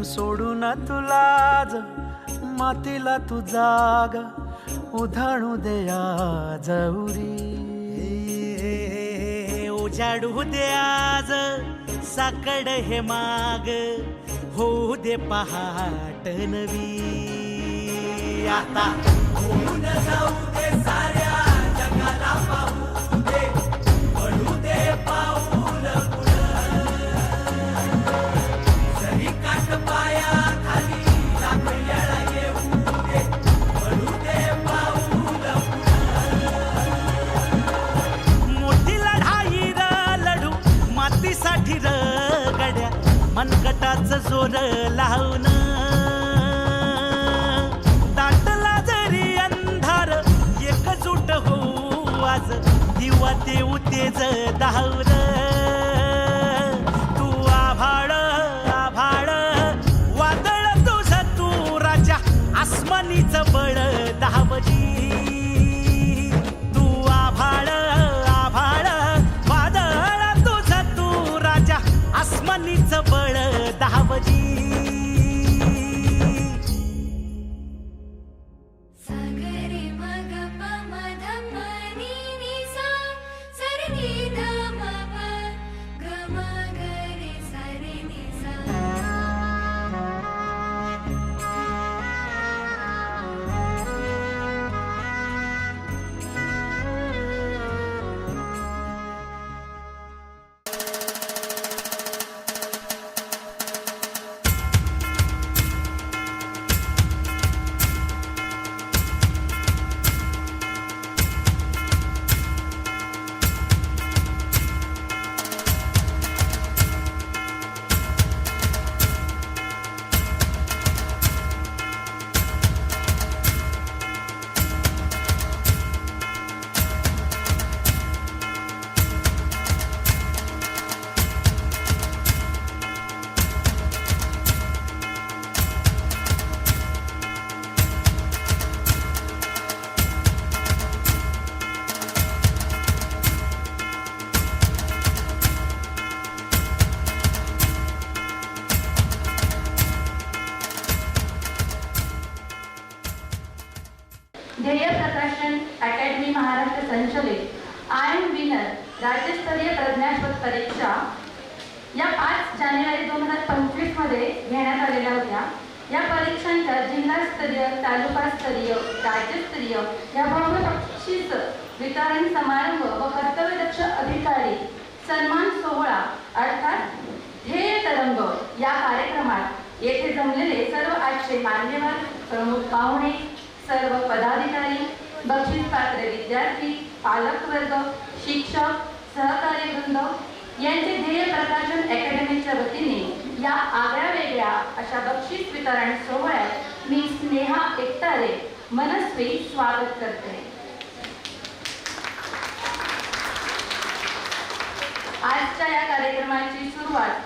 सोडून तुला आज मातीला तू जाग उधाणू दे आज उरी. उजाडू दे आज साकड हे माग होऊ दे पहाट नवी. आता होऊन जाऊ दे साऱ्या जगाला पाहू दे पडू दे पाऊल जरी काट पाया खाली लाख येळा येऊ दे पडू दे पाऊल मोठी लढाई र लढू मातीसाठी र गड्या मनगटाचं जोर लावून. दाटला जरी अंधार एकजूट होऊ आज दिवा देऊ तेज धावर. तू आभाळ आभाळ वादळ तुझं तू राजा आसमानीचं बळ दावजी. तू आभाळ आभाळ वादळ तुझं तू राजा आसमानीचं बळ दावजी. ध्येय प्रकाशन अकॅडमी महाराष्ट्र संचलित आय एम विनर राज्यस्तरीय प्रज्ञाशोध परीक्षा या 5 जानेवारी 2025 मध्ये घेण्यात आलेल्या होत्या. या परीक्षांच्या जिल्हास्तरीय, तालुकास्तरीय, राज्यस्तरीय या भव्य बक्षीस वितरण समारंभ व कर्तव्यदक्ष अधिकारी सन्मान सोहळा अर्थात ध्येय तरंग या कार्यक्रमात येथे जमलेले सर्व 800 मान्यवर, प्रमुख पाहुणे, सर्व पदाधिकारी, बक्षीस पात्र विद्यार्थी, पालकवर्ग, शिक्षक, सहकारी वृंद यांचे ध्येय प्रकाशन अकॅडमीच्या वतीने या आगळ्या वेगळ्या अशा बक्षीस वितरण सोहळ्यात मी स्नेहा एकतारे मनस्वी स्वागत करते. आजच्या या कार्यक्रमाची सुरुवात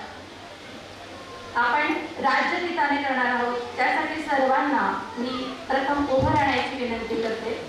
आपण राज्यगीताने करणार आहोत. त्यासाठी सर्वांना मी प्रथम उभं राहण्याची विनंती करते.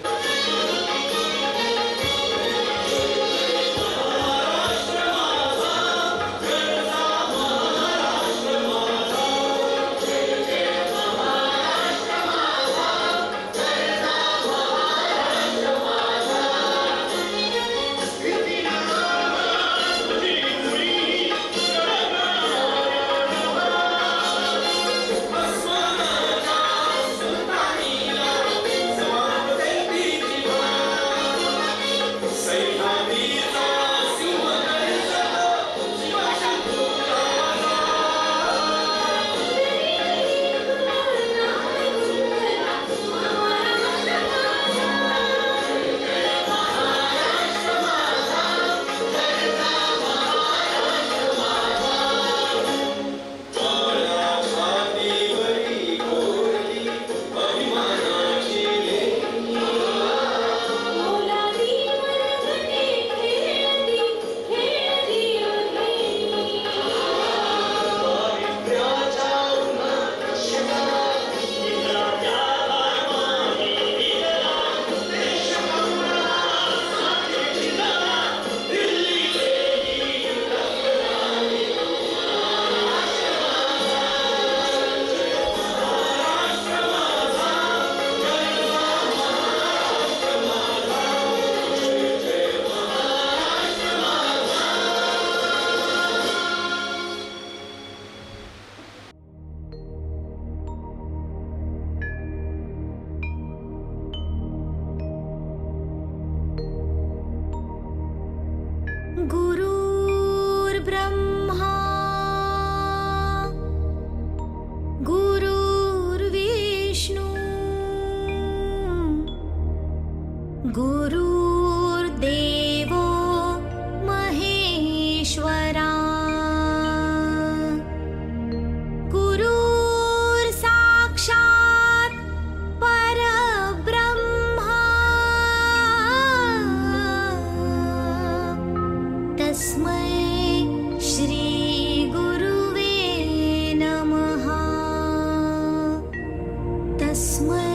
गुरुर्देवो महेश्वरा गुरुर्साक्षात् परब्रह्मा तस्मै श्री गुरुवे नमः तस्मै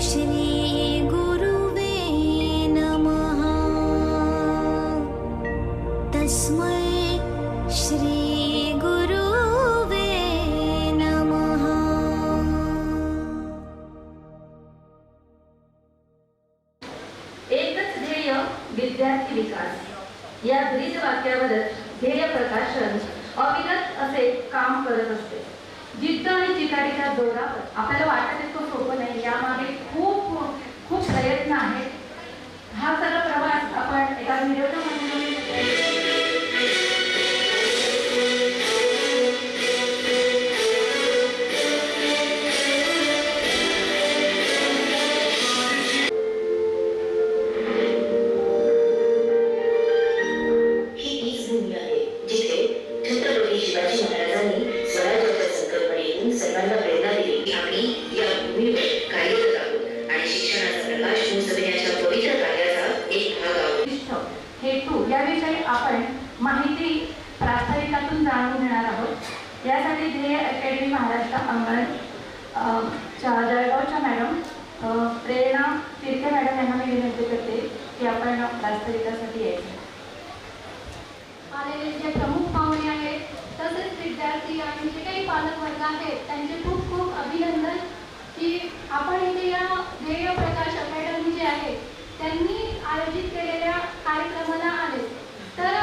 श्री गुरुवे नमः तस्मै श्री गुरुवे नमः. एकच ध्येय विद्यार्थी विकास या ब्रीज वाक्यावरच ध्येय प्रकाशन अविरत असे काम करत असते. जिद्द आणि चिकाटीच्या जोरावर आपल्याला वाटत इतकं सोपं नाही, यामागे खूप खूप प्रयत्न आहेत. हा सगळा प्रवास आपण एका व्हिडिओच्या माध्यमातून ही तीच भूमी आहे जिथे छत्रपती शिवाजी महाराजांनी स्वराज्याच्या संकल्पनेतून सर्वांना प्रेरणा दिली. आम्ही या भूमीवर कार्यरत आहोत आणि शिक्षणाचा प्रकाश पोहोचविण्याच्या पवित्र कार्याचा एक भाग आहोत. हेतू याविषयी आपण माहिती प्रास्ताविकातून जाणून घेणार आहोत. यासाठी ध्येय अकॅडमी महाराष्ट्र अंगण जळगावच्या मॅडम प्रेरणा तिरके मॅडम यांना मी विनंती करते की आपण प्रास्ताविकासाठी यायचं. आलेले जे प्रमुख पाहुणे आहेत तसेच विद्यार्थी आणि जे काही पालक वर्ग आहेत त्यांचे खूप खूप अभिनंदन की आपण इथे या ध्येय प्रकाश अकॅडमी जे आहे त्यांनी आयोजित केलेल्या कार्यक्रमाला आले. तर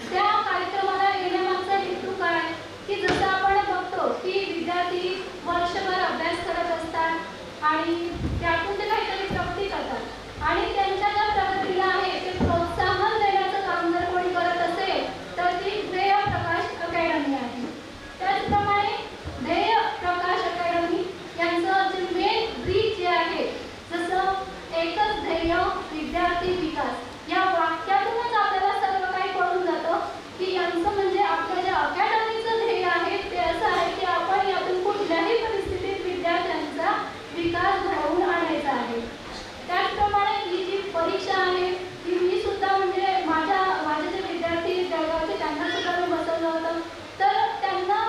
त्या कार्यक्रमाला येण्यामागचा हेतू काय की जसं आपण बघतो की विद्यार्थी वर्षभर अभ्यास करत असतात आणि त्यातून ते काहीतरी प्रगती करतात आणि त्यांच्या ज्या प्रगतीला आहे ते प्रोत्साहन देण्याचं काम जर कोणी करत असेल तर ती ध्येय प्रकाश अकॅडमी आहे. त्याचप्रमाणे ध्येय प्रकाश अकॅडमी यांचं जे मेन ब्रीज जे आहे जसं एकच ध्येय विद्यार्थी विकास या वाक्यातूनच आपल्याला सर्व काही कळून जातं की यांचं म्हणजे आपल्या ज्या अकॅडमीचं ध्येय आहे ते असं आहे की आपण यातून कुठल्याही परिस्थितीत विद्यार्थ्यांचा विकास घडवून आणायचा आहे. त्याचप्रमाणे ही जी परीक्षा आहे ती मी सुद्धा म्हणजे माझे जे विद्यार्थी जळगावचे त्यांना सुद्धा मी बसवलं होतं. तर त्यांना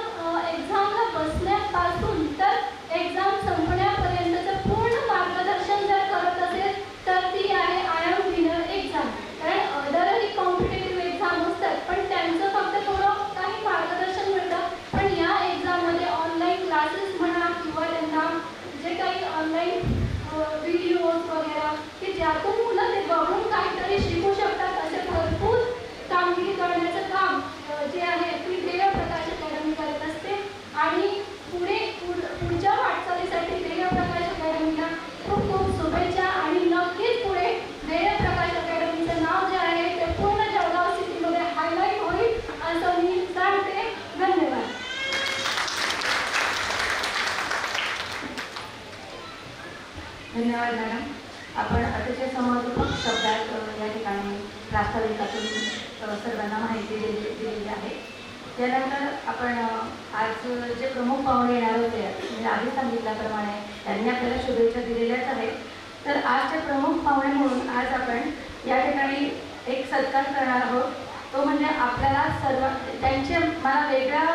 एक्झामला बसण्यापासून तर एक्झाम संपण्यापर्यंतचं पूर्ण मार्गदर्शन जर करत असेल तर ती आहे आय एम विनर एक्झाम. कारण अदरही कॉम्पिटेटिव्ह एक्झाम असतात पण त्यांचं फक्त थोडं काही मार्गदर्शन मिळतं. पण या एक्झाममध्ये ऑनलाईन क्लासेस म्हणा किंवा त्यांना जे काही ऑनलाईन व्हिडिओज वगैरे की ज्यातून मुलं ते बघून काहीतरी शिकू शकतात असे भरपूर कामगिरी करण्याचं काम जे आहे ती ध्येय प्रकाश अकॅडमी करत असते. आणि पुढच्या वाटचालीसाठी ध्येय प्रकाश अकॅडमीला खूप खूप शुभेच्छा आणि नक्कीच पुढे ध्येय प्रकाश अकॅडमीचं नाव जे आहे ते पूर्ण जळगाव सिटीमध्ये हायलाईट होईल असं मी सांगते. धन्यवाद. धन्यवाद मॅडम. आपण अतिशय समर्पक शब्दात या ठिकाणी प्रास्ताविकातून सर्वांना माहिती दिलेली आहे. त्यानंतर आपण आज जे प्रमुख पाहुणे येणार होते मी आधी सांगितल्याप्रमाणे त्यांनी आपल्याला शुभेच्छा दिलेल्याच आहेत. तर आजचे प्रमुख पाहुणे म्हणून आज आपण या ठिकाणी एक सत्कार करणार आहोत. तो म्हणजे आपल्याला सर्व त्यांचे मला वेगळ्या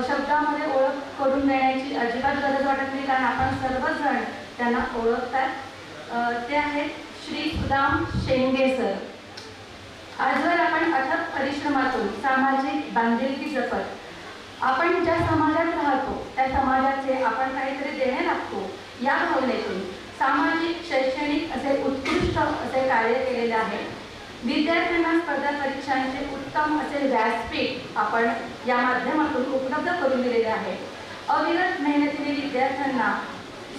शब्दामध्ये ओळख करून देण्याची अजिबात गरज वाटत नाही कारण आपण सर्वच जण त्यांना ओळखतात. ते आहेत श्री सुदाम शेंगे सर. आजवर आपण अथक परिश्रमातून सामाजिक बांधिलकी जपत आपण ज्या समाजात राहतो त्या समाजाचे आपण काहीतरी देणे लागतो या भावनेतून सामाजिक शैक्षणिक असे उत्कृष्ट असे कार्य केलेले आहे. विद्यार्थ्यांना स्पर्धा परीक्षांचे उत्तम असे व्यासपीठ आपण या माध्यमातून उपलब्ध करून दिलेले आहे. अविरत मेहनतीने विद्यार्थ्यांना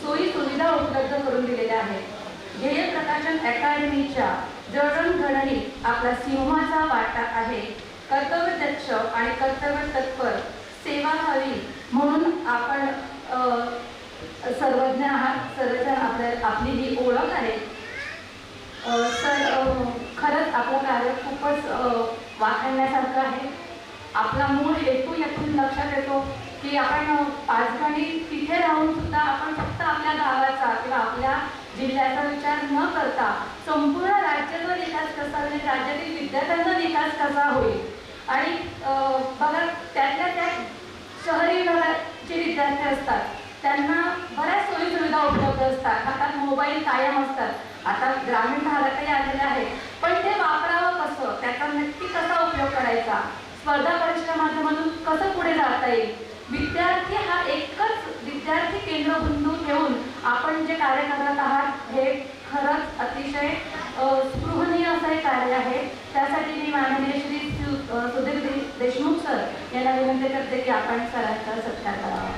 सोयी सुविधा उपलब्ध करून दिलेल्या आहेत. ध्येय प्रकाशन अकॅडमीच्या जडणघडणीत आपला सिंहाचा वाटा आहे. कर्तव्यदक्ष आणि कर्तव्य तत्पर सेवा हवी म्हणून आपण सर्वज्ञ आहात. सर्वजण आपली ही ओळख आहे. खूपच वाखाणण्यासारखं आहे. आपला मूळ हेतू यातून लक्षात येतो की आपण पाचगणी तिथे राहून सुद्धा आपण फक्त आपल्या गावाचा किंवा आपल्या जिल्ह्याचा विचार न करता संपूर्ण राज्याचा विकास कसा होईल, राज्यातील विद्यार्थ्यांचा विकास कसा होईल. आणि बघा त्यातल्या त्यात शहरी भागाचे विद्यार्थी असतात, त्यांना बऱ्याच सोयीसुविधा उपलब्ध असतात, हातात मोबाईल कायम असतात. आता ग्रामीण भागातही आलेले आहे, पण ते वापरावं कसं, त्याचा नक्की कसा उपयोग करायचा, स्पर्धा परीक्षेच्या माध्यमातून कसं पुढे जाता येईल. विद्यार्थी हा एकच विद्यार्थी केंद्रबिंदू ठेवून आपण जे कार्य करत आहात हे खरंच अतिशय स्पृहणीय असं हे कार्य आहे. त्यासाठी मी माननीय श्री सुधीर देशमुख सर यांना विनंती करते की आपण सरांचा सत्कार करावा.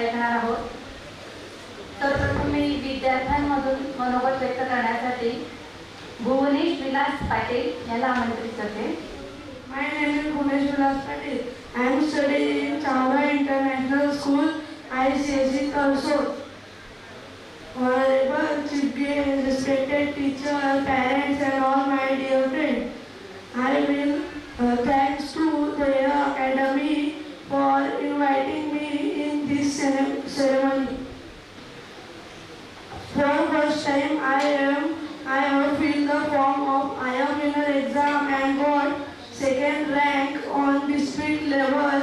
ऐकणार आहोत. सर्वप्रथम मी विद्यार्थ्यांमधून मनोगत व्यक्त करण्यासाठी भुवनेश विलास पाटील याला आमंत्रित करते. My name is Bhunesh Vilas Patil. I am studying in Chawla International School, ICSE Kalsor. Honorable Chief Guest, respected teachers, parents and all my dear friends, I will thanks to their academy for inviting me in this ceremony. For first time I have filled the form of IIM winner exam and got second rank on district level.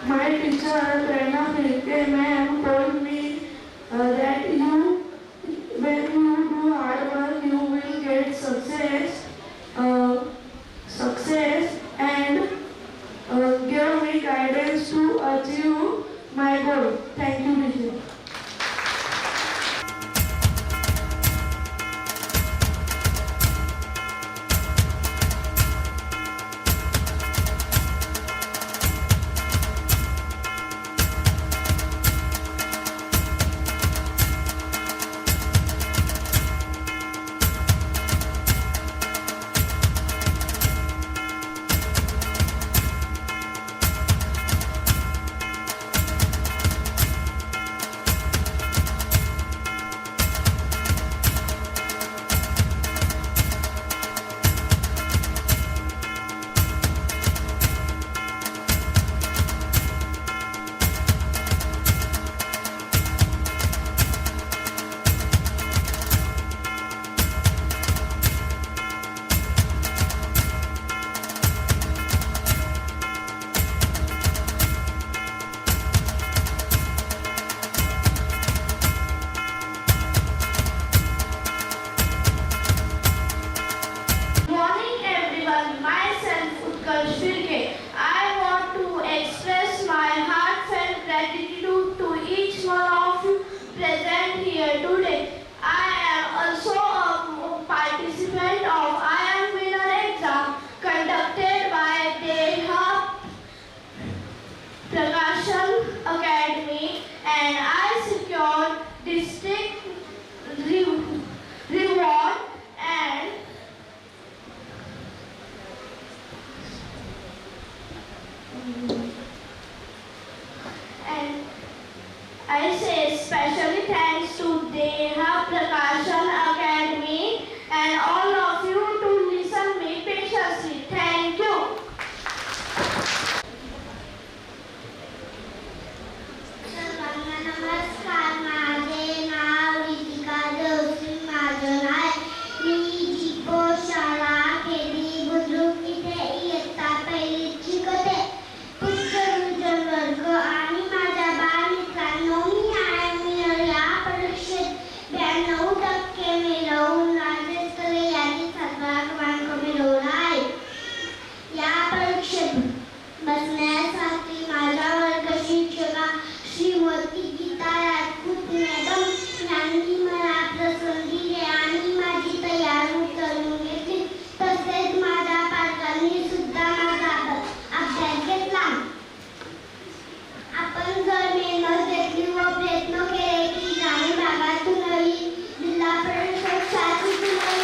My teacher Prerna Philke ma'am told me that when you do hard work you will get success and give me guidance to achieve my goal. Thank you, teacher. I say specially thanks to Deha Prakashan Academy and all of you to listen me patiently. Thank you. सर्वांना नमस्कार. माझे नाव रितिका जोशी महाजन आहे. मी जिपो शाळा केली बुद्रुक इथे इयत्ता पहिलीत शिकते. पुष्कळ वर्ग आणि माझ्या बालमित्रांनो, मी आहे या परीक्षेत 92% मिळवून राज्यस्तरीय यादीत 7वा क्रमांक मिळवला आहे. या परीक्षेत बसण्यासाठी माझ्या वर्ग शिक्षिका श्रीमती गीता राजपूत मॅडम यांनी मला प्रसन्न दिले आणि माझी तयारी करून घेतली. तसेच माझ्या पालकांनी सुद्धा माझा अभ्यास घेतला. आपण जर मेहनत घेतली व प्रयत्न केले की ग्रामीण भागातूनही जिल्हा परिषद शाळेतूनही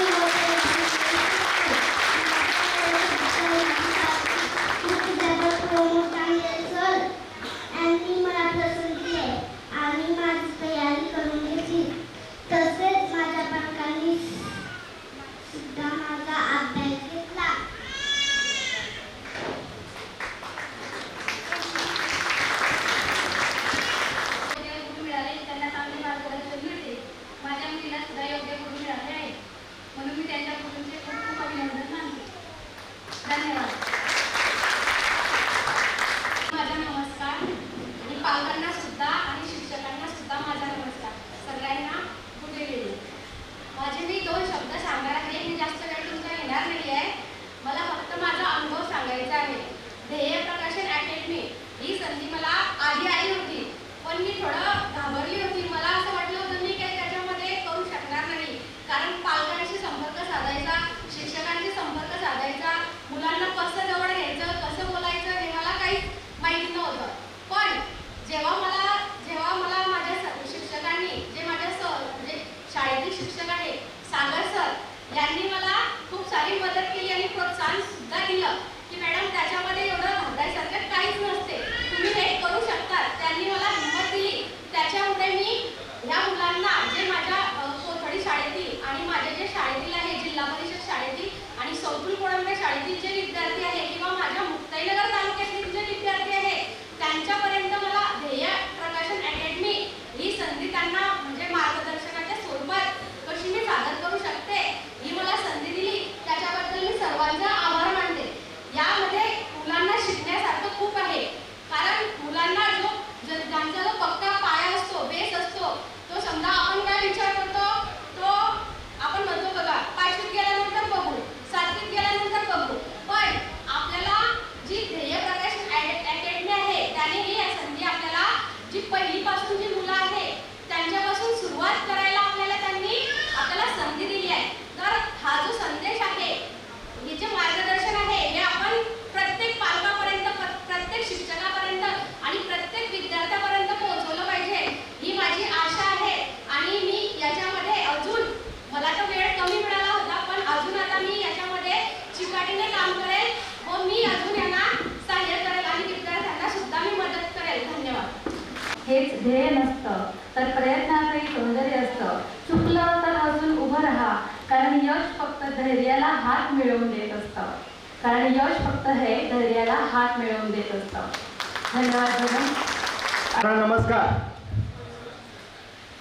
यांनी मला प्रसन्न केले आणि माझी तयारी करून घेतली. तसेच माझ्या पालकांनी सुद्धा माझा अभ्यास घेतला. गुरु मिळाले, त्यांना चांगले मार्गदर्शन मिळते. माझ्या मुलीला सुद्धा योग्य गुरु मिळाले आहे, म्हणून मी त्यांच्या गुरूंचे खूप खूप अभिनंदन मानते. धन्यवाद. माझा नमस्कार. आणि पालकांना सुद्धा आणि शिक्षकांना सुद्धा माझा नमस्कार. सगळ्यांना कुठे गेले. माझे मी 2 शब्द सांगणार आहे. मी जास्त वेळ तुमचा घेणार नाही आहे. मला फक्त माझा अनुभव सांगायचा आहे. ध्येय प्रकाशन अकॅडमी ही संधी मला आधी आली होती, पण मी थोडं घाबरली होती. मला असं वाटलं होतं मी काही त्याच्यामध्ये करू शकणार नाही, कारण पालकांशी संपर्क साधायचा, शिक्षकांशी संपर्क साधायचा, मुलांना कसं जवळ घ्यायचं, कसं बोलायचं हे मला काहीच माहिती नव्हतं. परीने काम करेल व मी अजून यांना सहाय्य करेल आणि विद्यार्थ्यांना सुद्धा मी मदत करेल. धन्यवाद. हेच ध्येय नसतं तर प्रयत्नातही सौंदर्य असतं. चुकलं तर अजून उभं राहा, कारण यश फक्त धैर्याला हात मिळवून देत असतं. धैर्याला हात मिळवून देत असतं. धन्यवाद. नमस्कार.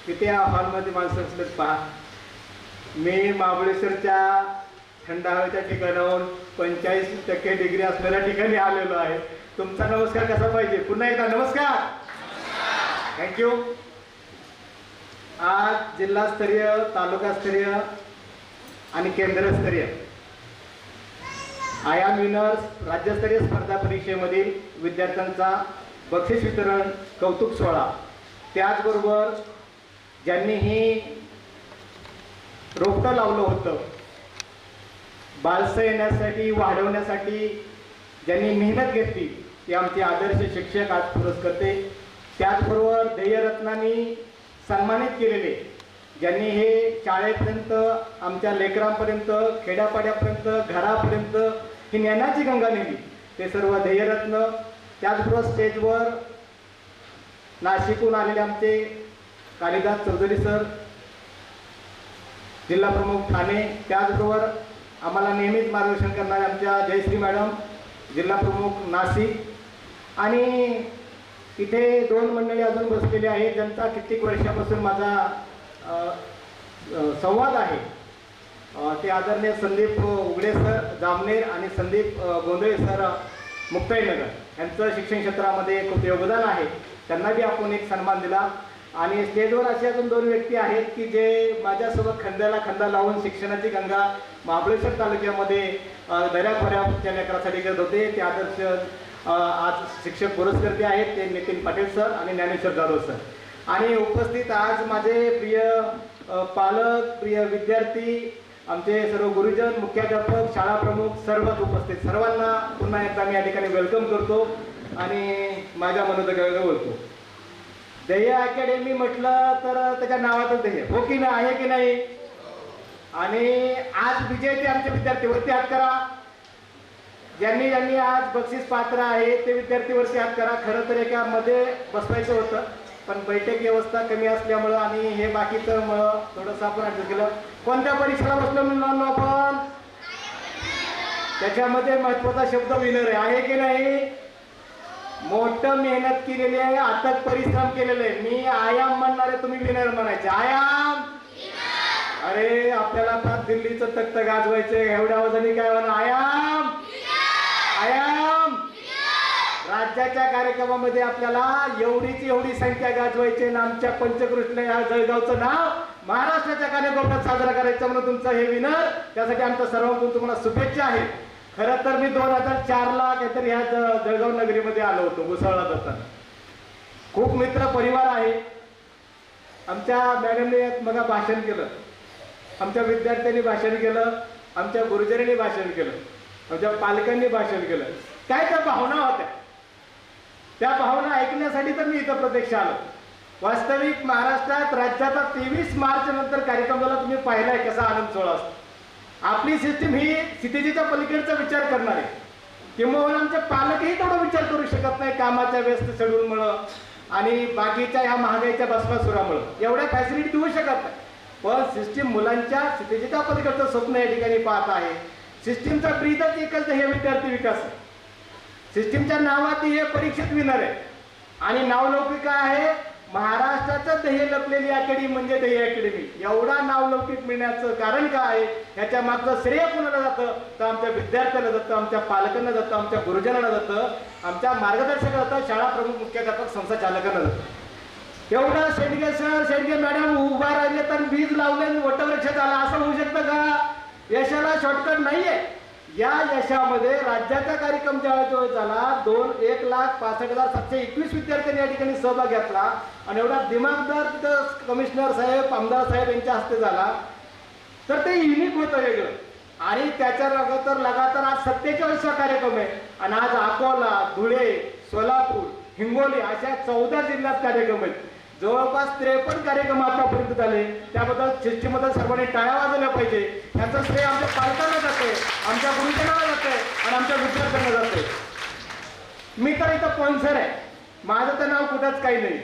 किती हॉलमध्ये माणसं असलेत पहा. मी महाबळेश्वरच्या थंड हवेच्या ठिकाणाहून 85% डिग्री असलेल्या ठिकाणी आलेलो आहे. तुमचा नमस्कार कसा पाहिजे? पुन्हा एकदा नमस्कार. थँक्यू. आज जिल्हास्तरीय, तालुकास्तरीय आणि केंद्रस्तरीय आय एम विनर्स राज्यस्तरीय स्पर्धा परीक्षेमधील विद्यार्थ्यांचा बक्षीस वितरण कौतुक सोहळा, त्याचबरोबर ज्यांनी ही रोपटं लावलं होतं बालसं येण्यासाठी, वाढवण्यासाठी ज्यांनी मेहनत घेतली ती आमचे आदर्श शिक्षक आज पुरस्कर्ते, त्याचबरोबर ध्येयरत्नांनी सन्मानित केलेले ज्यांनी हे शाळेपर्यंत, आमच्या लेकरांपर्यंत, खेड्यापाड्यापर्यंत, घरापर्यंत ही ज्ञानाची गंगा नेली ते सर्व ध्येयरत्न. त्याचबरोबर स्टेजवर नाशिकहून आलेले आमचे कालिदास चौधरी सर, जिल्हा प्रमुख ठाणे, त्याचबरोबर आम्हाला नेहमीच मार्गदर्शन करणारे आमच्या जयश्री मॅडम, जिल्हा प्रमुख नाशिक. आणि इथे 2 मंडळी अजून बसलेली आहेत ज्यांचा कित्येक वर्षापासून माझा संवाद आहे. ते आदरणीय संदीप उघडे सर जामनेर आणि संदीप गोंधळे सर मुक्ताईनगर, यांचं शिक्षण क्षेत्रामध्ये खूप योगदान आहे. त्यांना बी आपण एक सन्मान दिला. आणि स्टेजवर असे अजून 2 व्यक्ती आहेत की जे माझ्यासोबत खांद्याला खांदा लावून शिक्षणाची गंगा महाबळेश्वर तालुक्यामध्ये दऱ्याखोऱ्याच्या लेकरासाठी करत होते. ते आदर्श आज शिक्षक पुरस्कर्ते आहेत. ते नितीन पाटील सर आणि ज्ञानेश्वर जाधव सर. आणि उपस्थित आज माझे प्रिय पालक, प्रिय विद्यार्थी, आमचे सर्व गुरुजन, मुख्याध्यापक, शाळा प्रमुख सर्वच उपस्थित, सर्वांना पुन्हा एकदा मी या ठिकाणी वेलकम करतो आणि माझ्या मनोदगाला बोलतो. ध्येय अकॅडमी म्हटलं तर त्याच्या नावातच ध्येय हो की नाही, आहे की नाही? आणि आज विजेते आमचे विद्यार्थी वरती हात करा. ज्यांनी ज्यांनी आज बक्षीस पात्र आहे ते विद्यार्थी वरती हात करा. खरं तर एका मध्ये बसवायचं होतं पण बैठक व्यवस्था कमी असल्यामुळं आणि हे बाकीचं मुळे थोडंसं आपण ऍडजस्ट केलं. कोणत्या परीक्षेला बसलो मुलांना आपण? त्याच्यामध्ये महत्वाचा शब्द विनर आहे की नाही? मोठं मेहनत केलेली आहे, अथक परिश्रम केलेले आहे. मी आयाम म्हणणारे, तुम्ही विनर म्हणायचे. आयाम. अरे आपल्याला आता दिल्लीचं तख्त गाजवायचंय, एवढ्या वजनी काय म्हणा? आयाम. आयाम. राज्याच्या कार्यक्रमामध्ये आपल्याला एवढी संख्या गाजवायची आणि आमच्या पंचकृष्ण या जळगावचं नाव महाराष्ट्राच्या कार्यक्रमात साजरा करायचं म्हणून तुमचं हे विनर. त्यासाठी आमच्या सर्वांकडून तुम्हाला शुभेच्छा आहेत. खरं तर मी 2004ला काहीतरी ह्या जळगाव नगरीमध्ये आलो होतो मुसळला जाताना. खूप मित्र परिवार आहे. आमच्या मॅडमने मग भाषण केलं, आमच्या विद्यार्थ्यांनी भाषण केलं, आमच्या गुरुजनांनी भाषण केलं, आमच्या पालकांनी भाषण केलं. काय त्या भावना होत्या, त्या भावना ऐकण्यासाठी तर मी इथं प्रत्यक्ष आलो. वास्तविक महाराष्ट्रात राज्याचा 23 मार्च नंतर कार्यक्रम झाला. तुम्ही पाहिलाय कसा आनंद सोहळा असतो. आपली सिस्टीम ही स्थितीच्या पलीकडचा विचार करणार आहे. किंवा आमचे पालकही तेवढा विचार करू शकत नाही कामाच्या व्यस्त शेड्यूलमुळं आणि बाकीच्या ह्या महागाईच्या बसवासुरामुळं एवढ्या फॅसिलिटी देऊ शकत नाही. पण सिस्टीम मुलांच्या स्थितीच्या पलीकडचं स्वप्न या ठिकाणी पाहत आहे. सिस्टीमचा ब्रीदच एकच हे विद्यार्थी विकास आहे. सिस्टीमच्या नावात हे परीक्षित विनर आहे आणि नावलौकिक आहे. महाराष्ट्राचं ध्येय लपलेली अकॅडमी म्हणजे ध्येय अकॅडमी. एवढा नावलौकिक मिळण्याचं कारण काय आहे, ह्याच्या मागचं श्रेय कुणाला जातं तर आमच्या विद्यार्थ्याला जातं, आमच्या पालकांना जातं, आमच्या गुरुजनांना जातं, आमच्या मार्गदर्शकाला जातं, शाळा प्रमुख, मुख्याध्यापक, संस्था चालकांना जातं. एवढा शेडगे सर, शेडगे मॅडम उभा राहिले तर वीज लावले वटवृक्ष झाला असं होऊ शकतं का? यशाला शॉर्टकट नाहीये. या यशामध्ये राज्याचा कार्यक्रम ज्यावेळेस झाला 1,65,721 विद्यार्थ्यांनी या ठिकाणी सहभाग घेतला आणि एवढा दिमागदार कमिशनर साहेब, आमदार साहेब यांच्या हस्ते झाला तर ते युनिक होतं वेगळं. आणि त्याच्या लगातार आज 47वा कार्यक्रम आहे आणि आज अकोला, धुळे, सोलापूर, हिंगोली अशा 14 जिल्ह्यात कार्यक्रम आहेत. जवळपास 53 कार्यक्रम आतापर्यंत झाले. त्याबद्दल सिस्टीमबद्दल सर्वांनी टाळ्या वाजवल्या पाहिजे. ह्याचं श्रेय आमच्या पालकांना जाते, आमच्या गुरुजनांना जाते आणि आमच्या विद्यार्थ्यांना जाते. मी तर इथं स्पॉन्सर आहे, माझं तर नाव कुठंच काही नाही.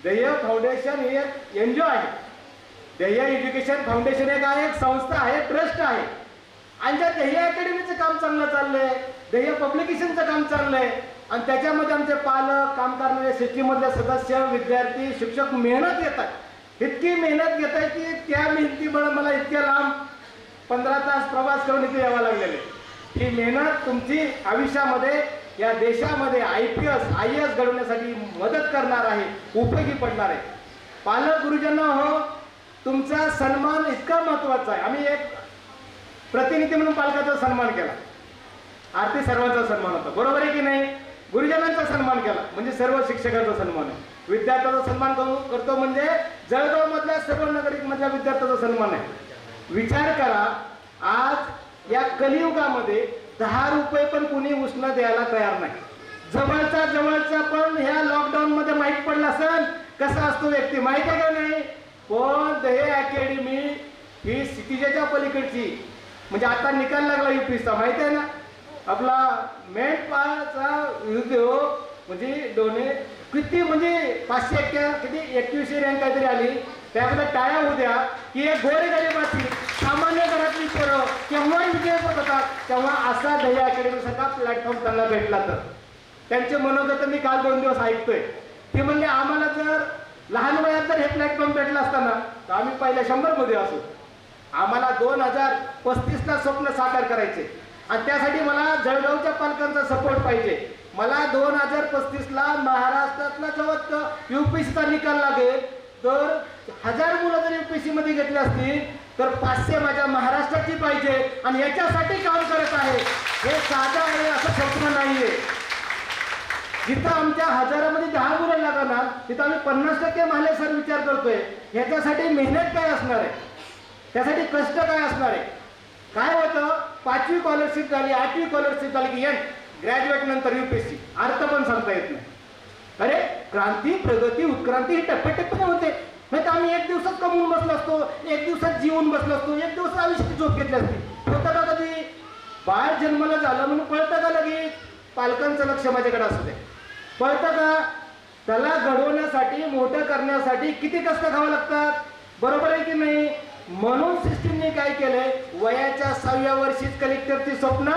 ध्येय फाउंडेशन ही एक NGO आहे. ध्येय एज्युकेशन फाउंडेशन एक आहे, एक संस्था आहे, ट्रस्ट आहे. आणि त्या ध्येय अकॅडमीचं काम चांगलं चाललंय, ध्येय पब्लिकेशनचं काम चाललंय आणि त्याच्यामध्ये आमचे पालक, काम करणारे सिस्टीममधले सदस्य, विद्यार्थी, शिक्षक मेहनत घेतात. इतकी मेहनत घेत आहे की त्या मेहनतीमुळे मला इतक्या लांब 15 तास प्रवास करून इथे यावं लागलेले. ही मेहनत तुमची आयुष्यामध्ये या देशामध्ये IPS IAS घडवण्यासाठी मदत करणार आहे, उपयोगी पडणार आहे. पालक गुरुजन हो, तुमचा सन्मान इतका महत्वाचा आहे. आम्ही एक प्रतिनिधी म्हणून पालकाचा सन्मान केला, आरती सर्वांचा सन्मान होता, बरोबर आहे की नाही. गुरुजनांचा सन्मान केला म्हणजे सर्व शिक्षकांचा सन्मान आहे. विद्यार्थ्याचा सन्मान करतो म्हणजे जळगाव मधल्या सर्व नागरिक मधल्या विद्यार्थ्याचा सन्मान आहे. विचार करा, आज या कलियुगामध्ये 10 रुपये पण कुणी उष्ण द्यायला तयार नाही. जवळचा पण ह्या लॉकडाऊन मध्ये माहीत पडला असेल कसा असतो व्यक्ती, माहिती आहे का नाही. पण ध्येय अकॅडमी ही सिटीच्या पलीकडची, म्हणजे आता निकाल लागला UPSCचा माहिती आहे ना. आपला मेंटपाचा म्हणजे किती म्हणजे 581 रँक काहीतरी आली. त्याबद्दल टाळ्या होत्या की एक गोरगरिबाची सामान्य घरातली पोरं केव्हा विजय होतात, तेव्हा असा ध्येय अकॅडमी सारखा प्लॅटफॉर्म त्यांना भेटला. तर त्यांचे मनोगत मी काल 2 दिवस ऐकतोय. ते म्हणले आम्हाला जर लहान वयात जर हे प्लॅटफॉर्म भेटला असताना तर आम्ही पहिल्या 100 मध्ये असू. आम्हाला 2035ला स्वप्न साकार करायचे आणि त्यासाठी मला जळगावच्या पालकांचा सपोर्ट पाहिजे. मला 2035ला महाराष्ट्रातला जेव्हा UPSCचा निकाल लागेल तर 1000 मुलं जर UPSC मध्ये घेतली असतील तर 500 माझ्या महाराष्ट्राची पाहिजे आणि याच्यासाठी काम करत आहे. हे साधं आहे असं स्वप्न नाहीये. जिथं आमच्या 1000मध्ये 10 मुलं लागणार तिथं आम्ही 50% माले सर विचार करतोय. ह्याच्यासाठी मेहनत काय असणार आहे, त्यासाठी कष्ट काय असणार आहे. काय होतं, 5वी स्कॉलरशिप झाली, 8वी स्कॉलरशिप झाली की ग्रॅज्युएट नंतर UPSC, अर्थ पण सांगता येत नाही. अरे क्रांती, प्रगती, उत्क्रांती ही टप्प्याटप्प्याने होते. नाही तर आम्ही एक दिवसात कमवून बसलो असतो, एक दिवसात जीवन बसलो असतो, एक दिवसात आयुष्याची झोप घेतली असती. होतं का कधी. बाळ जन्माला झालं म्हणून पळतं का लगेच, पालकांचं लक्ष माझ्याकडे असू दे, पळतं का. त्याला घडवण्यासाठी, मोठं करण्यासाठी किती कष्ट घ्यावं लागतात, बरोबर आहे की नाही. म्हणून सिस्टीमने काय केलंय, वयाच्या 6व्या वर्षीच कलेक्टरची स्वप्न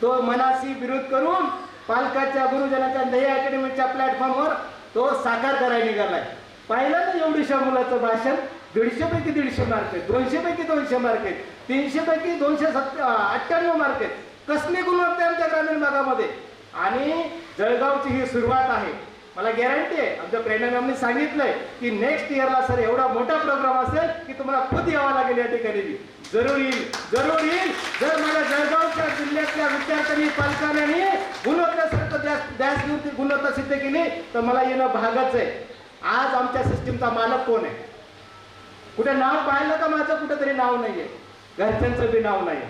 तो मनाशी विरोध करून पालकाच्या, गुरुजनाच्या ध्येय अकॅडमीच्या प्लॅटफॉर्मवर तो साकार करायला निघालाय. पाहिलं ना एवढ्याशा मुलाचं भाषण, 150 पैकी 150 मार्क आहेत, 200 पैकी 200 मार्क आहेत, 300 पैकी 298 मार्क आहेत. कसली गुणवत्ता आहे आमच्या ग्रामीण भागामध्ये. आणि जळगावची ही सुरुवात आहे. मला गॅरंटी आहे, आमच्या प्रेरणा मॅमने सांगितलंय की नेक्स्ट इयरला सर एवढा मोठा प्रोग्राम असेल की तुम्हाला खुद यावं लागेल. या ठिकाणी जरूर येईल. जर मला जळगावच्या जिल्ह्यातल्या विद्यार्थ्यांनी, पालकांनी गुणवत्तासारखं ध्यास घेऊन ती गुणवत्ता सिद्ध केली तर मला येणं भागच आहे. आज आमच्या सिस्टीमचा मालक कोण आहे, कुठे नाव पाहिलं का माझं कुठेतरी नाव नाहीये, घरच्यांचं बी नाव नाही.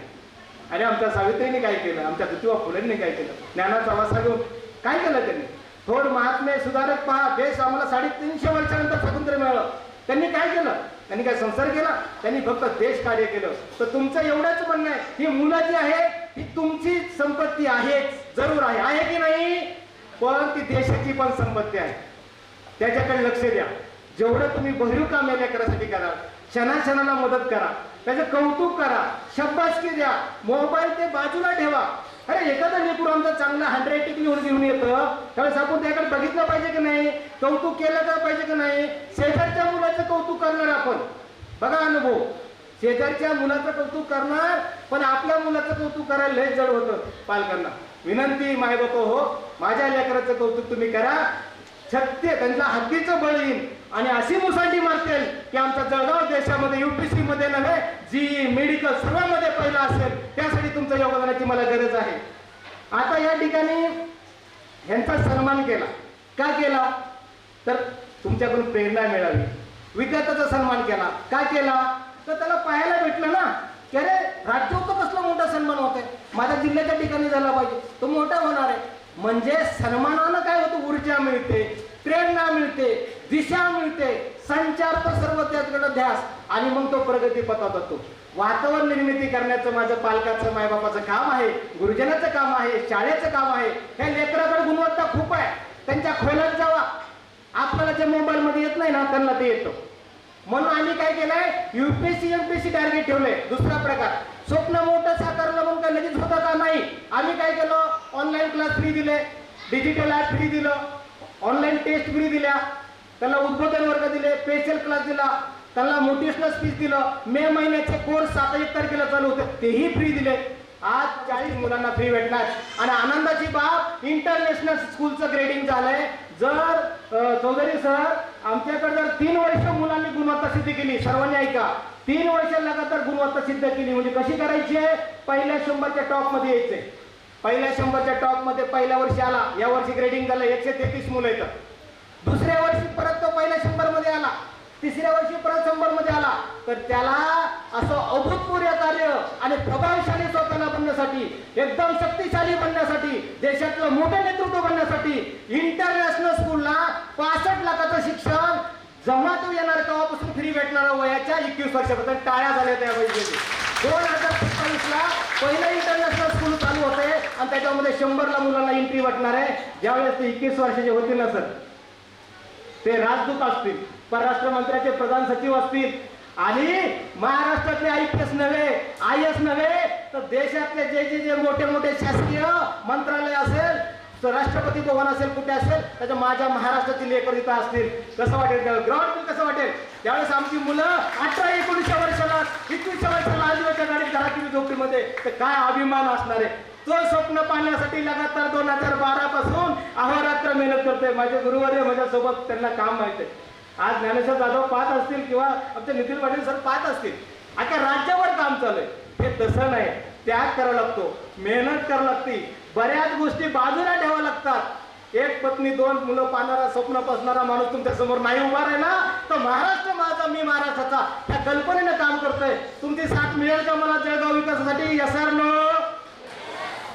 आणि आमच्या सावित्रीने काय केलं, आमच्या ज्योतिबा फुलेंनी काय केलं, ज्ञानाचा वासा घेऊन काय केलं त्यांनी. थोर महात्मे सुधारक पहा, देश आम्हाला 350 वर्षानंतर स्वातंत्र्य मिळालं. त्यांनी काय केलं, त्यांनी काय संसार केला, त्यांनी फक्त देश कार्य केलं. तर तुमचं एवढंच म्हणणं आहे, ही मुलं जी आहे ही तुमची संपत्ती आहेच, जरूर आहे की नाही, पण ती देशाची पण संपत्ती आहे. त्याच्याकडे लक्ष द्या. जेवढं तुम्ही भरीव काम या लेकरासाठी करा, क्षणाक्षणाला मदत करा, त्याचं कौतुक करा, शाबासकी द्या. मोबाईल ते बाजूला ठेवा. अरे एखादा लेकरू आमचं चांगलं हँडरायटिंग लिहून घेऊन येतं त्यावेळेस आपण त्याकडे बघितलं पाहिजे की नाही, कौतुक केलं का पाहिजे की नाही. शेजारच्या मुलाचं कौतुक करणार आपण, बघा अनुभव, शेजारच्या मुलाचं कौतुक करणार पण आपल्या मुलाचं कौतुक करायला लय जड होतं. पालकांना विनंती, मायबाप हो, माझ्या लेकराचं कौतुक तुम्ही करा. छत्ते त्यांच्या हद्दीचं बळ येईल आणि अशी मुसांडी मारतील की आमचा जळगाव देशामध्ये UPSC मध्ये नव्हे, GE मेडिकल सर्वांमध्ये पहिला असेल. त्यासाठी तुमच्या योगदानाची मला गरज आहे. आता या ठिकाणी ह्यांचा सन्मान केला, का केला तर तुमच्याकडून प्रेरणा मिळावी. विद्यार्थ्याचा सन्मान केला, का केला तर त्याला पाहायला भेटलं ना की अरे राज्योत्तर कसला मोठा सन्मान होत आहे, माझ्या जिल्ह्याच्या ठिकाणी झाला पाहिजे, तो मोठा होणार आहे. म्हणजे सन्मानानं काय होतं, ऊर्जा मिळते, प्रेरणा मिळते, दिशा मिळते, संचारतो सर्व त्याकडे ध्यास आणि मग तो प्रगती पथात जातो. वातावरण निर्मिती करण्याचं माझं पालकाचं मायबापाचं काम आहे, गुरुजनाचं काम आहे, शाळेचं काम आहे. ह्या लेकराकडे गुणवत्ता खूप आहे, त्यांच्या खोलात जावा. आपल्याला जे मोबाईल मध्ये येत नाही ना त्यांना ते येतं. म्हणून आम्ही काय केलंय, UPSC MPSC टार्गेट ठेवलंय. दुसरा प्रकार, स्वप्न मोठं साकारलं म्हणून काय लगेच होतं का? नाही. आम्ही काय केलं, ऑनलाईन क्लास फ्री दिले, डिजिटल ॲप फ्री दिलं, ऑनलाईन टेस्ट फ्री दिल्या, त्यांना उद्बोधन वर्ग दिले, स्पेशल क्लास दिला, त्यांना मोटिवेशनल स्पीच दिलं. मे महिन्याचे कोर्स 7 तारखेला चालू होते तेही फ्री दिले. आज 40 मुलांना फ्री भेटणार. आणि आनंदाची बाब, इंटरनॅशनल स्कूलचं ग्रेडिंग झालंय. जर चौधरी सर आमच्याकडे जर 3 वर्ष मुलांनी गुणवत्ता सिद्ध केली, सर्वांनी ऐका, 3 वर्ष लगातार गुणवत्ता सिद्ध केली म्हणजे कशी करायची आहे, पहिल्या 100च्या टॉप मध्ये यायचंय. पहिल्या 100च्या टॉप मध्ये पहिल्या वर्षी आला, या वर्षी ग्रेडिंग झालं 133 मुलं येतात. दुसऱ्या वर्षी परत तो पहिल्या 100 मध्ये आला, तिसऱ्या वर्षी परत 100 मध्ये आला, तर त्याला असं अभूतपूर्व कार्य आणि प्रभावशाली स्वतःला बनण्यासाठी, एकदम शक्तिशाली बनण्यासाठी, देशातलं मोठं नेतृत्व बनण्यासाठी इंटरनॅशनल स्कूलला 65 लाखाचं शिक्षण जेव्हा तो येणार तेव्हापासून फ्री भेटणार वयाच्या 21 वर्षापर्यंत. टाळ्या झाल्या त्यावेळी. 2027ला पहिलं इंटरनॅशनल स्कूल चालू होते आणि त्याच्यामध्ये 100ला मुलांना एंट्री वाटणार आहे. ज्यावेळेस ते 21 वर्षाचे होतील ना सर, ते राजदूत असतील, परराष्ट्र मंत्र्याचे प्रधान सचिव असतील आणि महाराष्ट्रातले IPS नव्हे, IS नव्हे, तर देशातले जे मोठे मोठे शासकीय मंत्रालय असेल, तर राष्ट्रपती भवन असेल, कुठे असेल, त्याच्या माझ्या महाराष्ट्राची लेकर इथं असतील. कसं वाटेल त्यावेळेस, ग्राउंड कसं वाटेल त्यावेळेस. आमची मुलं 18-19 वर्षाला, 21 वर्षाला आदिवासी गाडीत घरातील झोपडीमध्ये, तर काय अभिमान असणार आहे. तो स्वप्न पाहण्यासाठी लगातार 2012 पासून अहोरात्र मेहनत करतोय. माझे गुरुवर्य माझ्यासोबत, त्यांना काम माहिती आहे. आज ज्ञानेश्वर जाधव पाहत असतील किंवा आमचे नितीन पाटील सर पाहत असतील, आता राज्यावर काम चालू आहे. हे तसं नाही, त्याग करावा लागतो, मेहनत करावी लागते, बऱ्याच गोष्टी बाजूला ठेवाव्या लागतात. एक पत्नी 2 मुलं पाहणारा, स्वप्न पसणारा माणूस तुमच्या समोर नाही उभा राहिला तर महाराष्ट्र माझा, मी महाराष्ट्राचा, त्या कल्पनेनं काम करतोय. तुमची साथ मिळेल का मला जळगाव विकासासाठी? Yes or no?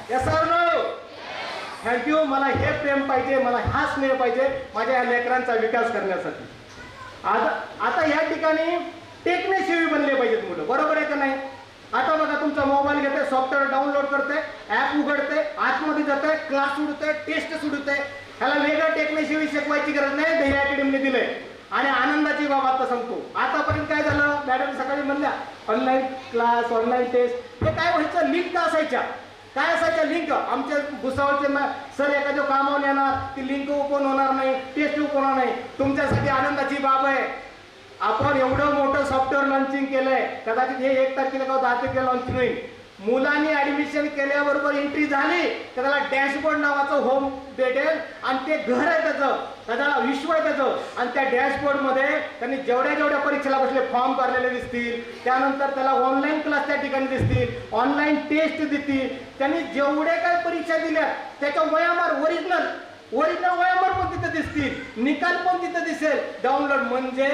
Yes or no? Thank you. मला हे प्रेम पाहिजे, मला हा स्नेह पाहिजे माझ्या या लेकरांचा विकास करण्यासाठी. आता या ठिकाणी टेक्निशियन बनले पाहिजेत मुलं, बरोबर आहे का नाही? आता बघा, तुमचा मोबाईल घेते, सॉफ्टवेअर डाउनलोड करते, ॲप उघडते, आतमध्ये जाते, क्लास सुटते, टेस्ट सुटते. ह्याला वेगळं टेक्निशियन शिकवायची गरज नाही, धैर्य अकॅडमीने दिलंय. आणि आनंदाची बाब आता सांगतो, आतापर्यंत काय झालं, मॅडम सकाळी म्हणल्या ऑनलाईन क्लास, ऑनलाईन टेस्ट, हे काय व्हायचं, लिंक असायच्या. काय असायच्या लिंक? आमच्या भुसावळचे सर एखाद्या कामावर येणार, ती लिंक ओपन होणार नाही, टेस्ट ओपन होणार नाही. तुमच्यासाठी आनंदाची बाब आहे, आपण एवढं मोठं सॉफ्टवेअर लॉन्चिंग केलंय. कदाचित हे 1 तारखेला किंवा 10 तारखेला लॉन्चिंग होईल. मुलांनी ऍडमिशन केल्याबरोबर एंट्री झाली तर त्याला डॅशबोर्ड नावाचं होम भेटेल आणि ते घर आहे त्याला विश्व आहे त्याचं. आणि त्या डॅशबोर्ड मध्ये त्यांनी जेवढ्या परीक्षेला बसले फॉर्म भरलेले दिसतील, त्यानंतर त्याला ऑनलाईन क्लास त्या ठिकाणी दिसतील, ऑनलाईन टेस्ट देतील. त्यांनी जेवढे काय परीक्षा दिल्या त्याच्या वयामार ओरिजिनल वयामार पण तिथे दिसतील, निकाल पण तिथे दिसेल, डाउनलोड. म्हणजे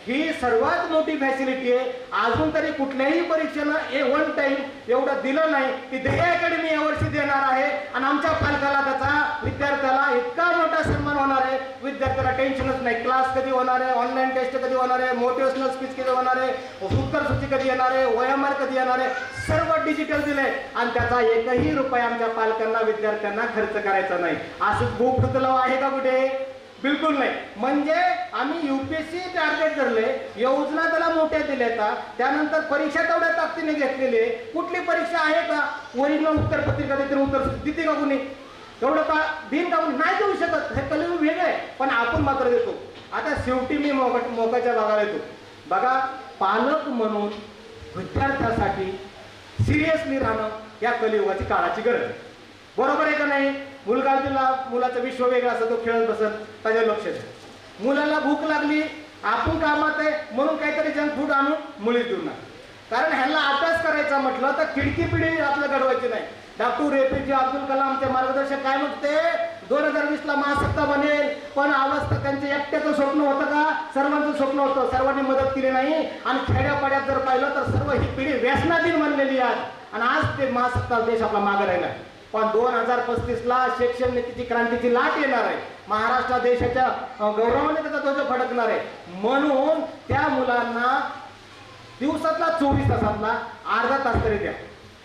ही सर्वात मोठी फॅसिलिटी आहे. अजून तरी कुठल्याही परीक्षेनं 1 टाइम एवढं दिलं नाही. ती धैर्य अकॅडमी यावर्षी देणार आहे आणि आमच्या पालकाला, त्याचा विद्यार्थ्याला इतका मोठा सन्मान होणार आहे. विद्यार्थ्याला टेन्शनच नाही, क्लास कधी होणार आहे, ऑनलाईन टेस्ट कधी होणार आहे, मोटिवेशनल स्पीच कधी होणार आहे, उत्तर सूची कधी येणार आहे, वयामार कधी येणार आहे, सर्व डिजिटल दिलंय. आणि त्याचा 1ही रुपया आमच्या पालकांना, विद्यार्थ्यांना खर्च करायचा नाही. असं भूक तलाव आहे का कुठे? बिलकुल नाही. म्हणजे आम्ही UPSC टार्गेट धरले, योजना त्याला मोठ्या दिल्या, त्यानंतर परीक्षा तेवढ्या ताकदीने घेतलेली. कुठली परीक्षा आहे का ओरिजिनल उत्तर पत्रिका देते, उत्तर देते का कुणी? एवढं का दिन का नाही देऊ शकत. हे कलियुग वेगळं आहे, पण आपण मात्र देतो. आता शेवटी मी मोकाच्या भागाला येतो. बघा, पालक म्हणून विद्यार्थ्यासाठी सिरियसली राहणं या कलियुगाची काळाची गरज आहे, बरोबर आहे का नाही? मुलाचं विश्व वेगळं असतं, तो खेळत बसत, त्याच्या लक्ष आहे. मुलाला भूक लागली, आपण कामात आहे म्हणून काहीतरी जंक फूड आणून मुलीच देऊ नका. कारण ह्यांना अभ्यास करायचा म्हटलं तर खिडकी पिढी आपल्याला घडवायची नाही. डॉक्टर APJ अब्दुल कलामचे मार्गदर्शक काय म्हणते, 2020ला महासत्ता बनेल. पण अवस्था त्यांचे एकट्याचं स्वप्न होतं का? सर्वांचं स्वप्न होतं, सर्वांनी मदत केली नाही. आणि खेड्यापाड्यात जर पाहिलं तर सर्व ही पिढी व्यसनाधीन बनलेली आहे. आणि आज ते महासत्ता देश आपला मागे राहिला. पण 2035ला शिक्षण नीतीची क्रांतीची लाट येणार आहे. महाराष्ट्र देशाच्या गौरवाने त्याचा ध्वज फडकणार आहे. म्हणून त्या मुलांना दिवसातला 24 तासातला अर्धा तास तरी द्या,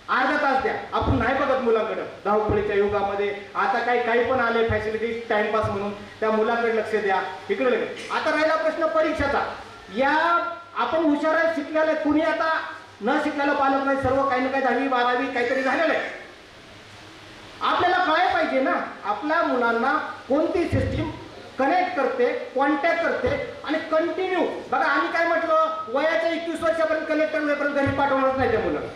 अर्धा तास द्या. आपण नाही बघत मुलांकडे धावपळीच्या युगामध्ये. आता काही पण आले फॅसिलिटी टाइमपास म्हणून, त्या मुलांकडे लक्ष द्या, इकडे लक्ष. आता राहिला प्रश्न परीक्षेचा. या आपण हुशार आहे, शिकलेलं आहे. कुणी आता न शिकलेलं पालक नाही, सर्व काही ना काही 10वी 12वी काहीतरी झालेलं आहे. आपल्याला काय पाहिजे ना, आपल्या मुलांना कोणती सिस्टीम कनेक्ट करते, कॉन्टॅक्ट करते आणि कंटिन्यू. बघा आम्ही काय म्हटलं, वयाच्या 21 वर्षापर्यंत कलेक्टर होईपर्यंत घरी पाठवणारच नाही त्या मुलांना.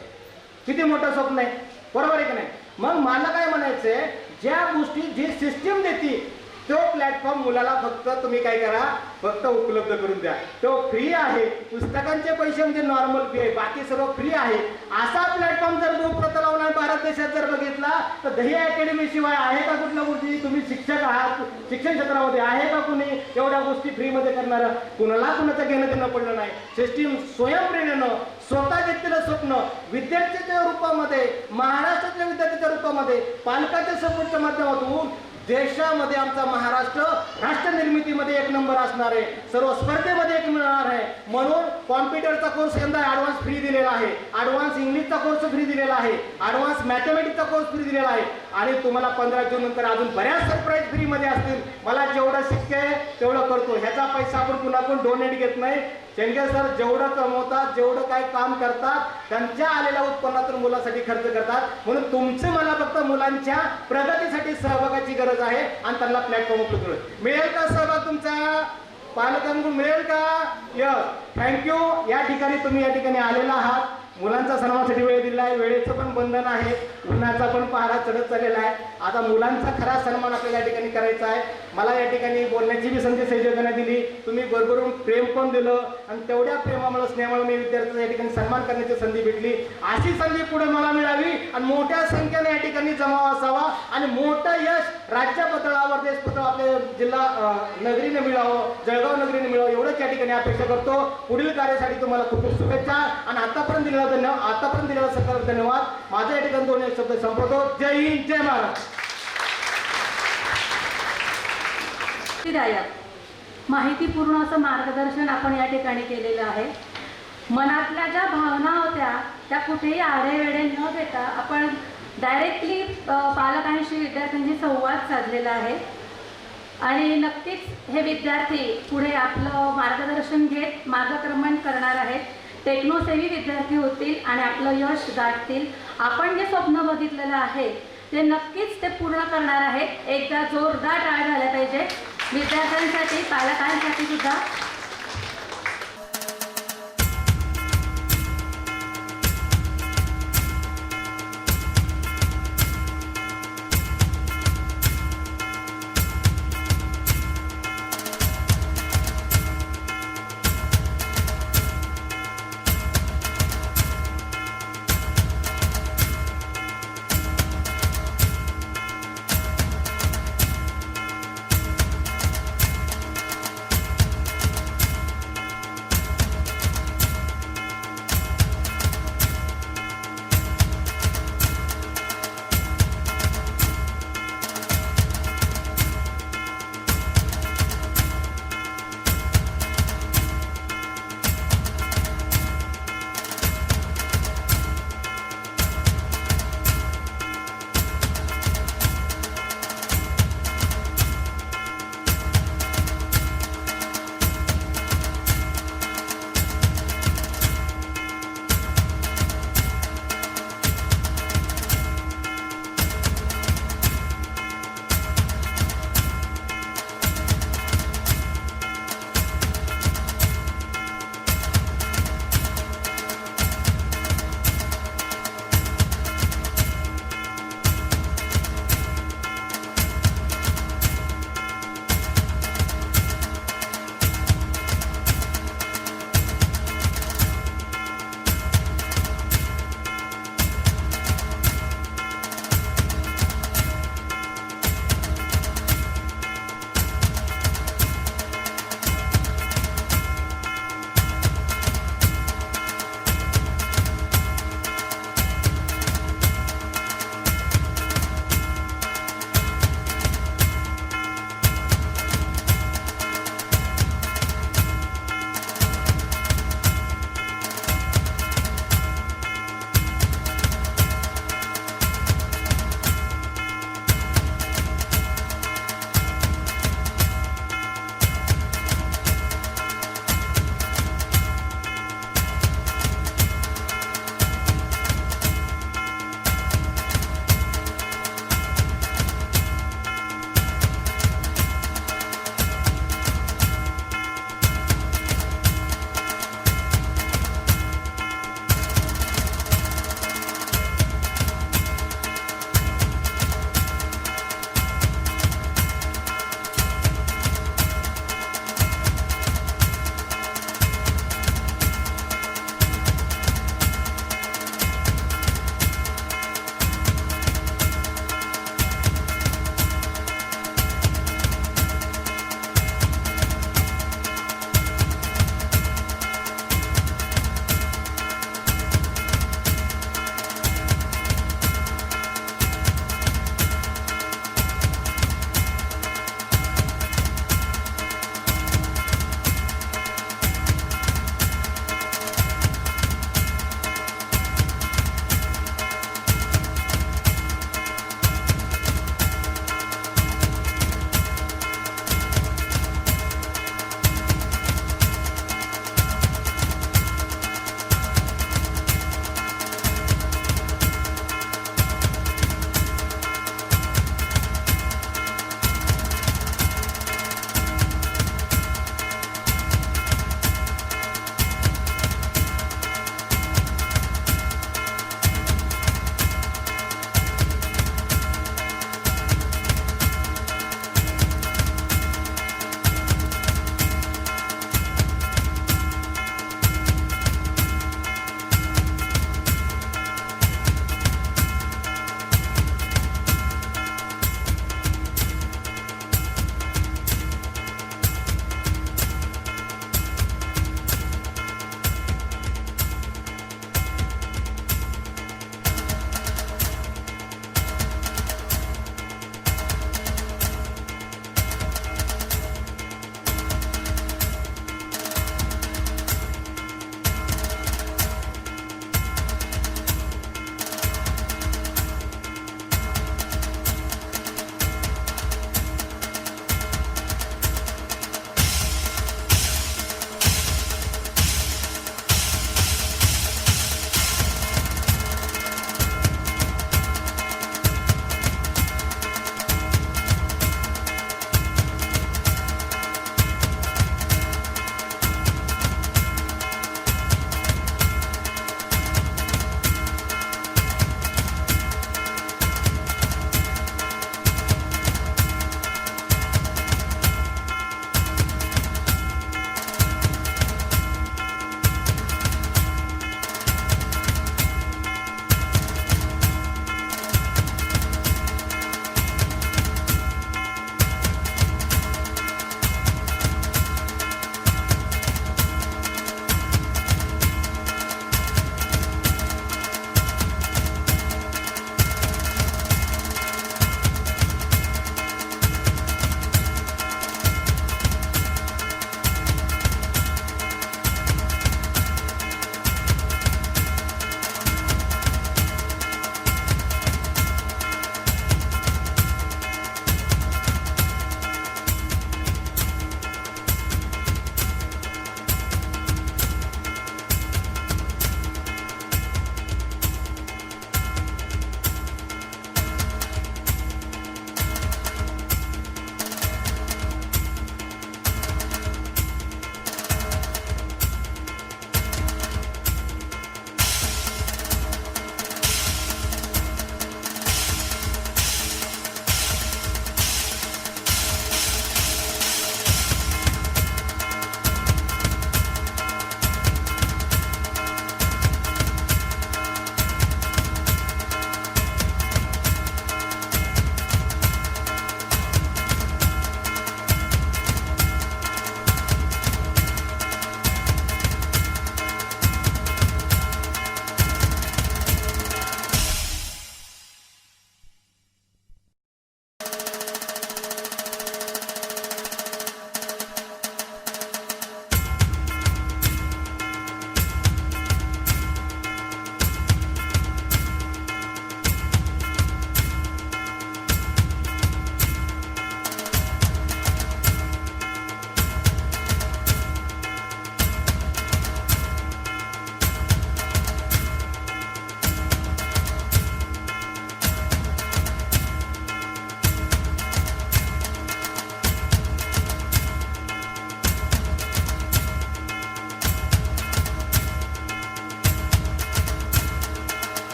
किती मोठं स्वप्न आहे, बरोबर आहे की नाही? मग मला काय म्हणायचंय, ज्या गोष्टी जी सिस्टीम देते तो प्लॅटफॉर्म मुलाला फक्त तुम्ही काय करा, फक्त उपलब्ध करून द्या. तो फ्री आहे, पुस्तकांचे पैसे म्हणजे नॉर्मल फी आहे, बाकी सर्व फ्री आहे. असा प्लॅटफॉर्म जर उपलब्ध लावणार भारत देशात जर बघितला तर दही अकॅडमी शिवाय आहे का कुठल्या गोष्टी? तुम्ही शिक्षक आहात, शिक्षण क्षेत्रामध्ये आहे का कुणी एवढ्या गोष्टी फ्रीमध्ये करणारं? कुणाला कुणाचं घेणं देणं पडलं नाही. सिस्टीम स्वयंप्रेरणेनं स्वतः घेतलेलं स्वप्न विद्यार्थ्याच्या रूपामध्ये, महाराष्ट्रातल्या विद्यार्थ्याच्या रूपामध्ये, पालकाच्या सपोर्टच्या माध्यमातून देशामध्ये आमचा महाराष्ट्र राष्ट्र निर्मितीमध्ये 1 नंबर असणार आहे, सर्व स्पर्धेमध्ये 1 मिळणार आहे. म्हणून कॉम्प्युटरचा कोर्स यंदा ॲडव्हान्स फ्री दिलेला आहे, ॲडव्हान्स इंग्लिशचा कोर्स फ्री दिलेला आहे, ॲडव्हान्स मॅथमॅटिक्सचा कोर्स फ्री दिलेला आहे. आणि तुम्हाला 15 जून नंतर अजून बऱ्याच सरप्राईज फ्रीमध्ये असतील. मला जेवढं शक्य आहे तेवढं करतो. ह्याचा पैसा आपण कुणाकडून डोनेट घेत नाही. शेंडगे सर जेवढं कमवतात, जेवढं काय काम करतात, त्यांच्या आलेल्या उत्पन्नातून मुलासाठी खर्च करतात. म्हणून तुमचं मला फक्त मुलांच्या प्रगतीसाठी सहभागाची गरज आहे आणि त्यांना प्लॅटफॉर्म उपलब्ध मिळेल का? सहभाग तुमचा पालकांकडून मिळेल का? Yes, thank you. या ठिकाणी तुम्ही या ठिकाणी आलेला आहात, मुलांचा सन्मानासाठी वेळ दिला आहे. वेळेचं पण बंधन आहे, उन्हाचा पण पहारा चढत चाललेला आहे. आता मुलांचा खरा सन्मान आपल्याला या ठिकाणी करायचा आहे. मला या ठिकाणी बोलण्याची बी संधी संयोजकांना दिली, तुम्ही भरभरून प्रेम पण दिलं आणि तेवढ्या प्रेमामुळे स्नेहामुळे मी विद्यार्थ्यांचा या ठिकाणी सन्मान करण्याची संधी भेटली. अशी संधी पुढे मला मिळावी आणि मोठ्या संख्येने या ठिकाणी जमाव असावा आणि मोठं यश राज्य पातळीवर, देश पातळीवर, आपल्या जिल्हा नगरीने मिळावं, जळगाव नगरीने मिळावं, एवढंच या ठिकाणी अपेक्षा करतो. पुढील कार्यासाठी तुम्हाला खूप खूप शुभेच्छा आणि आतापर्यंत दिलेला सरकार धन्यवाद. माझ्या या ठिकाणी 2 शब्द संपवतो. जय हिंद, जय महाराष्ट्र. माहितीपूर्ण असं मार्गदर्शन आपण या ठिकाणी केलेलं आहे. मनातल्या ज्या भावना होत्या त्या कुठेही आढेवेढे न देता आपण डायरेक्टली पालकांशी, विद्यार्थ्यांशी संवाद साधलेला आहे. आणि नक्कीच हे विद्यार्थी पुढे आपलं मार्गदर्शन घेत मार्गक्रमण करणार आहेत, टेक्नोसेवी विद्यार्थी होतील आणि आपलं यश गाठतील. आपण जे स्वप्न बघितलेलं आहे ते नक्कीच ते पूर्ण करणार आहेत. एकदा जोरदार टाळ्या झाल्या पाहिजे विद्यार्थ्यांसाठी, पालकांसाठी सुद्धा.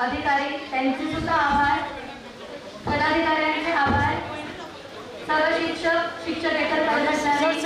अधिकारी त्यांचे सुद्धा आभार, पदाधिकाऱ्यांचे आभार, सर्व शिक्षक शिक्षकेतर कर्मचारी